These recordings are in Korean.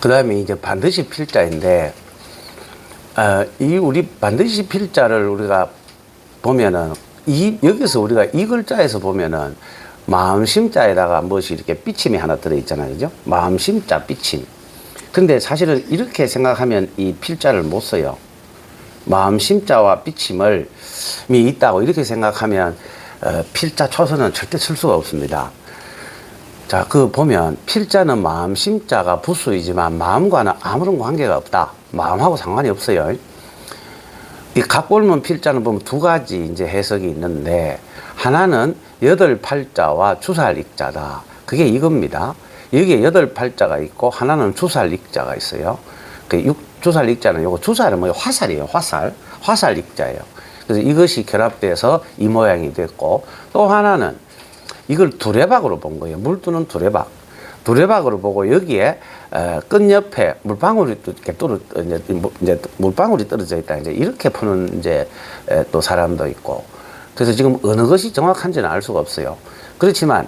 그 다음에 이제 반드시 필자인데, 이 우리 반드시 필자를 우리가 보면은, 여기서 우리가 이 글자에서 보면은, 마음심자에다가 무엇이 이렇게 삐침이 하나 들어있잖아요. 그죠? 마음심자 삐침. 근데 사실은 이렇게 생각하면 이 필자를 못 써요. 마음심자와 삐침을 있다고 이렇게 생각하면, 필자 초선은 절대 쓸 수가 없습니다. 자, 그 보면 필자는 마음심자가 부수이지만 마음과는 아무런 관계가 없다. 마음하고 상관이 없어요. 이 각골문 필자는 보면 두 가지 이제 해석이 있는데, 하나는 여덟 팔자와 주살익자다. 그게 이겁니다. 여기에 여덟 팔자가 있고 하나는 주살익자가 있어요. 그 주살익자는 요거 주살은 뭐예요? 화살이에요. 화살익자예요. 그래서 이것이 결합돼서 이 모양이 됐고, 또 하나는 이걸 두레박으로 본 거예요. 물두는 두레박. 두레박으로 보고 여기에 끝 옆에 물방울이 이렇게 이제 물방울이 떨어져 있다. 이제 이렇게 푸는 이제 또 사람도 있고. 그래서 지금 어느 것이 정확한지는 알 수가 없어요. 그렇지만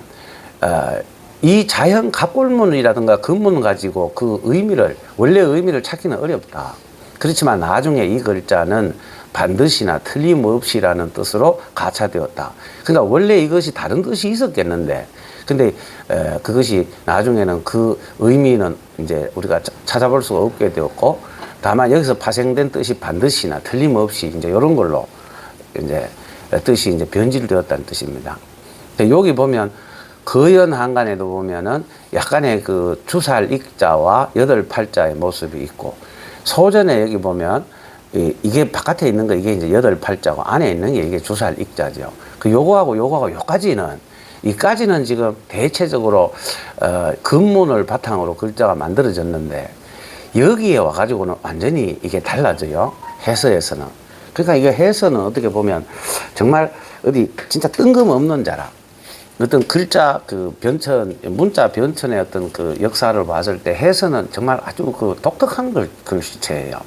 이 자연 갑골문이라든가 금문 가지고 그 의미를 원래 의미를 찾기는 어렵다. 그렇지만 나중에 이 글자는 반드시나 틀림없이라는 뜻으로 가차되었다. 그러니까 원래 이것이 다른 뜻이 있었겠는데, 근데 그것이 나중에는 그 의미는 이제 우리가 찾아볼 수가 없게 되었고, 다만 여기서 파생된 뜻이 반드시나 틀림없이 이제 이런 걸로 이제 뜻이 이제 변질되었다는 뜻입니다. 여기 보면 거연 한간에도 보면은 약간의 그 주살 익자와 여덟 팔자의 모습이 있고, 소전에 여기 보면 이게 바깥에 있는 거 이게 이제 여덟 팔자고 안에 있는 게 이게 주살 익자죠. 그 요거하고 요까지는 이까지는 지금 대체적으로 금문을 바탕으로 글자가 만들어졌는데, 여기에 와가지고는 완전히 이게 달라져요. 해서에서는. 그러니까 이거 해서는 어떻게 보면 정말 어디 진짜 뜬금없는 자라. 어떤 글자 그 변천, 문자 변천의 어떤 그 역사를 봤을 때 해서는 정말 아주 그 독특한 글씨체예요.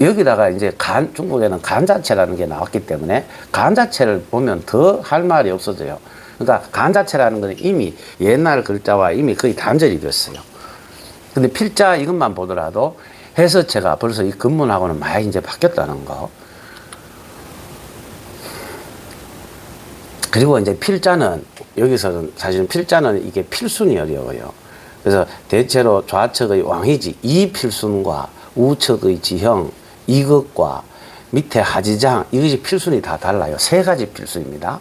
여기다가 이제 중국에는 간 자체라는 게 나왔기 때문에 간 자체를 보면 더 할 말이 없어져요. 그러니까 간 자체라는 건 이미 옛날 글자와 이미 거의 단절이 됐어요. 근데 필자 이것만 보더라도 해서체가 벌써 이 근문하고는 많이 이제 바뀌었다는 거. 그리고 이제 필자는 여기서는 사실은 필자는 이게 필순이 어려워요. 그래서 대체로 좌측의 왕희지 이 필순과 우측의 지형 이것과 밑에 하지장 이것이 필순이 다 달라요. 세 가지 필수입니다.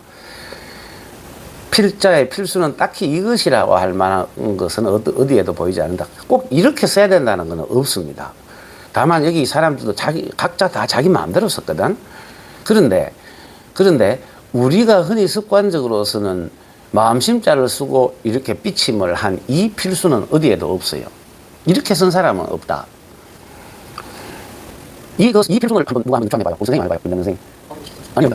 필자의 필수는 딱히 이것이라고 할 만한 것은 어디에도 보이지 않는다. 꼭 이렇게 써야 된다는 것은 없습니다. 다만 여기 사람들도 각자 다 자기 마음대로 썼거든. 그런데 우리가 흔히 습관적으로 쓰는 마음심자를 쓰고 이렇게 삐침을 한 이 필수는 어디에도 없어요. 이렇게 쓴 사람은 없다. 이 필수를 한번 누가 한번 추천해봐요. 선생님 안 해봐요. 선생님. 아니요.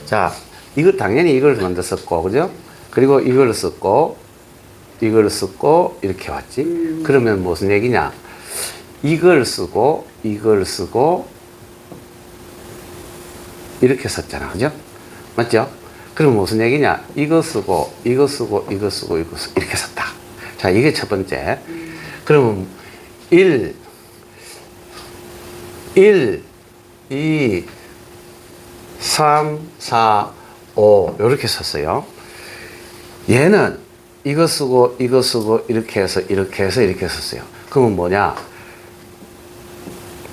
자, 이거 당연히 이걸 먼저 썼고, 그죠? 그리고 이걸 썼고, 이렇게 왔지. 그러면 무슨 얘기냐? 이걸 쓰고, 이렇게 썼잖아. 그죠? 맞죠? 그럼 무슨 얘기냐? 이거 쓰고, 이렇게 썼다. 자, 이게 첫 번째. 그러면 1, 2, 3, 4, 5 이렇게 썼어요. 얘는 이거 쓰고 이렇게 해서 이렇게 썼어요. 그러면 뭐냐?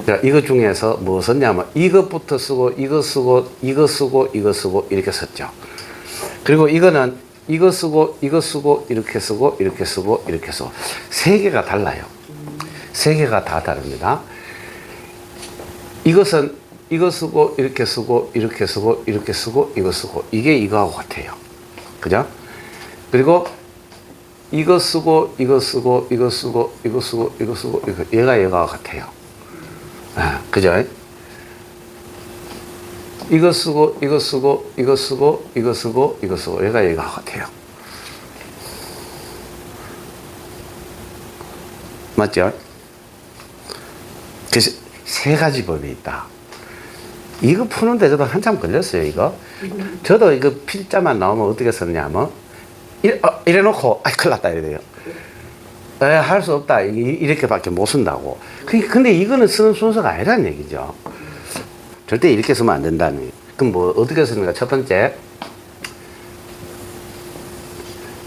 자, 이거 중에서 뭐 썼냐면 이것부터 쓰고 이거 쓰고 이렇게 썼죠. 그리고 이거는 이거 쓰고 이렇게 쓰고 세 개가 달라요. 세 개가 다 다릅니다. 이것은 이거 쓰고 이렇게 쓰고 이게 이거하고 같아요. 그죠? 그리고 이거 쓰고 얘가 같아요. 아, 그죠? 이거 쓰고 얘가 같아요. 맞죠? 그래서 세 가지 법이 있다. 이거 푸는데 저도 한참 걸렸어요, 이거. 저도 이거 필자만 나오면 어떻게 썼냐면, 이래 놓고, 큰일 났다, 이래 돼요. 할 수 없다. 이렇게밖에 못 쓴다고. 근데 이거는 쓰는 순서가 아니라는 얘기죠. 절대 이렇게 쓰면 안 된다는 얘기. 그럼 뭐, 어떻게 쓰는가? 첫 번째,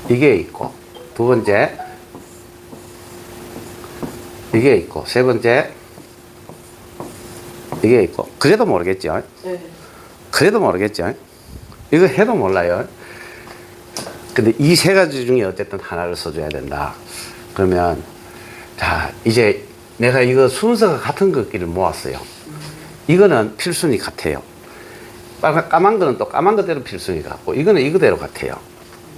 이게 있고, 두 번째, 이게 있고, 세 번째, 이게 있고. 그래도 모르겠죠? 네. 그래도 모르겠죠? 이거 해도 몰라요. 근데 이 세 가지 중에 어쨌든 하나를 써줘야 된다. 그러면, 자, 이제 내가 이거 순서가 같은 것끼리 모았어요. 이거는 필순이 같아요. 까만 거는 또 까만 거대로 필순이 같고, 이거는 이거대로 같아요.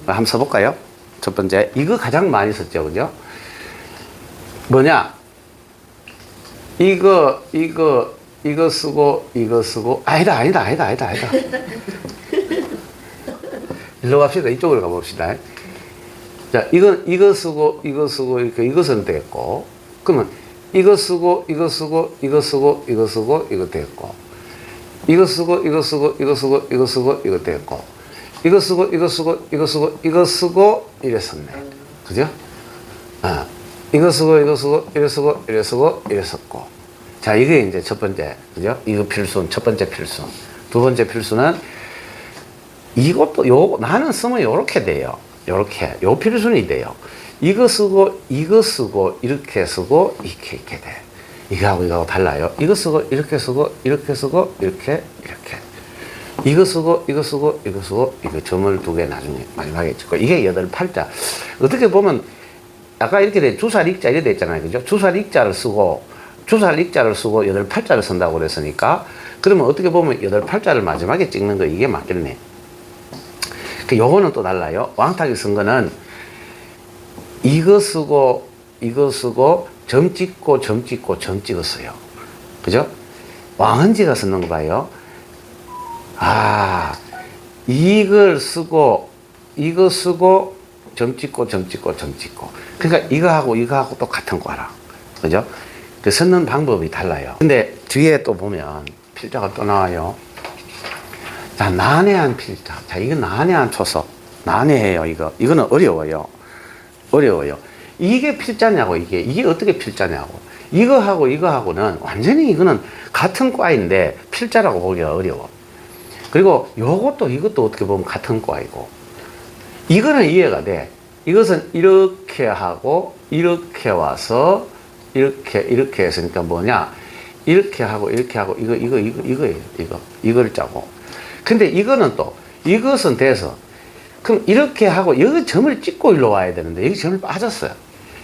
한번 써볼까요? 첫 번째, 이거 가장 많이 썼죠, 그죠? 뭐냐? 이거 쓰고, 이거 쓰고, 아니다. 일로 갑시다. 이쪽으로 가봅시다. 자, 이거 쓰고, 이것은 됐고, 그러면 이거 쓰고, 이거 쓰고, 이거 쓰고, 이거 쓰고, 이거 됐고, 이거 쓰고, 이거 쓰고, 이거 쓰고, 이거 쓰고, 이거 됐고, 이거 쓰고, 이거 쓰고, 이거 쓰고, 이거 쓰고, 이래 썼네. 그죠? 이거 쓰고, 이거 쓰고, 이래 쓰고, 이래 쓰고, 이래 썼고. 자, 이게 이제 첫 번째, 그죠? 이거 필순, 첫 번째 필순. 두 번째 필수는 이것도 나는 쓰면 요렇게 돼요. 요렇게. 요 필순이 돼요. 이거 쓰고, 이렇게 쓰고, 이렇게 돼. 이거하고 달라요. 이거 쓰고, 이렇게 쓰고, 이렇게 쓰고, 이렇게. 이거 쓰고, 이거 점을 두 개 나중에 마지막에 찍고. 이게 8팔자. 어떻게 보면, 아까 이렇게 돼. 주살 익자 이렇게 돼 있잖아요. 그죠? 주살 익자를 쓰고 8팔자를 쓴다고 그랬으니까, 그러면 어떻게 보면 8팔자를 마지막에 찍는 거 이게 맞겠네. 요거는 또 달라요. 왕탁이 쓴 거는 이거 쓰고, 점 찍고, 점 찍었어요. 그죠? 왕은지가 쓰는 거 봐요. 이걸 쓰고, 점 찍고. 그러니까 이거하고 또 같은 거라. 그죠? 그 쓰는 방법이 달라요. 근데 뒤에 또 보면 필자가 또 나와요. 자, 난해한 필자. 자, 이건 난해한 초서. 난해해요, 이거. 이거는 어려워요. 이게 필자냐고, 이게 어떻게 필자냐고. 이거하고는 완전히 이거는 같은 과인데 필자라고 보기가 어려워. 그리고 이것도 어떻게 보면 같은 과이고. 이거는 이해가 돼. 이것은 이렇게 하고, 이렇게 와서, 이렇게 했으니까 뭐냐. 이렇게 하고, 이거를 짜고. 근데 이것은 돼서, 그럼 이렇게 하고, 여기 점을 찍고 일로 와야 되는데, 여기 점을 빠졌어요.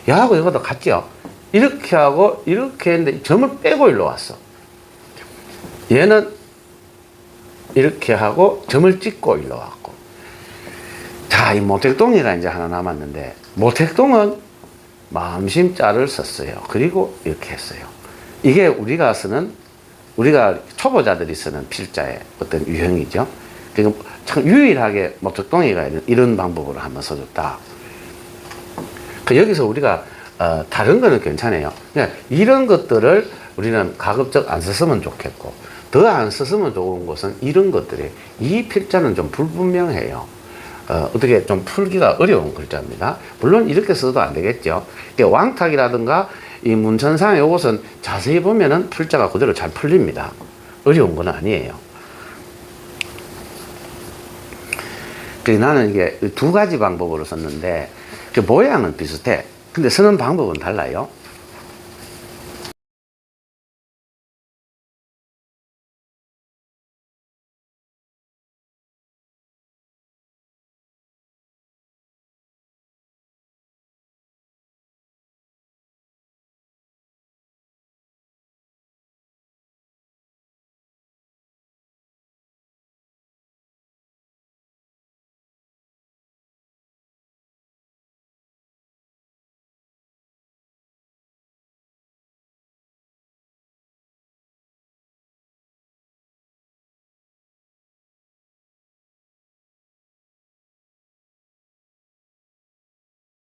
얘하고 이것도 같죠? 이렇게 하고, 이렇게 했는데, 점을 빼고 일로 왔어. 얘는 이렇게 하고, 점을 찍고 일로 왔고. 자, 이 모택동이가 이제 하나 남았는데, 모택동은 마음심자를 썼어요. 그리고 이렇게 했어요. 이게 우리가 초보자들이 쓰는 필자의 어떤 유형이죠. 그리고 참 유일하게 모택동이가 이런 방법으로 한번 써줬다. 여기서 우리가 다른 거는 괜찮아요. 그냥 이런 것들을 우리는 가급적 안 썼으면 좋겠고, 더 안 썼으면 좋은 것은 이런 것들이, 이 필자는 좀 불분명해요. 어떻게 좀 풀기가 어려운 글자입니다. 물론 이렇게 써도 안 되겠죠. 왕탁이라든가 이 문천상의 요것은 자세히 보면은 풀자가 그대로 잘 풀립니다. 어려운 건 아니에요. 그래서 나는 이게 두 가지 방법으로 썼는데, 모양은 비슷해. 근데 쓰는 방법은 달라요.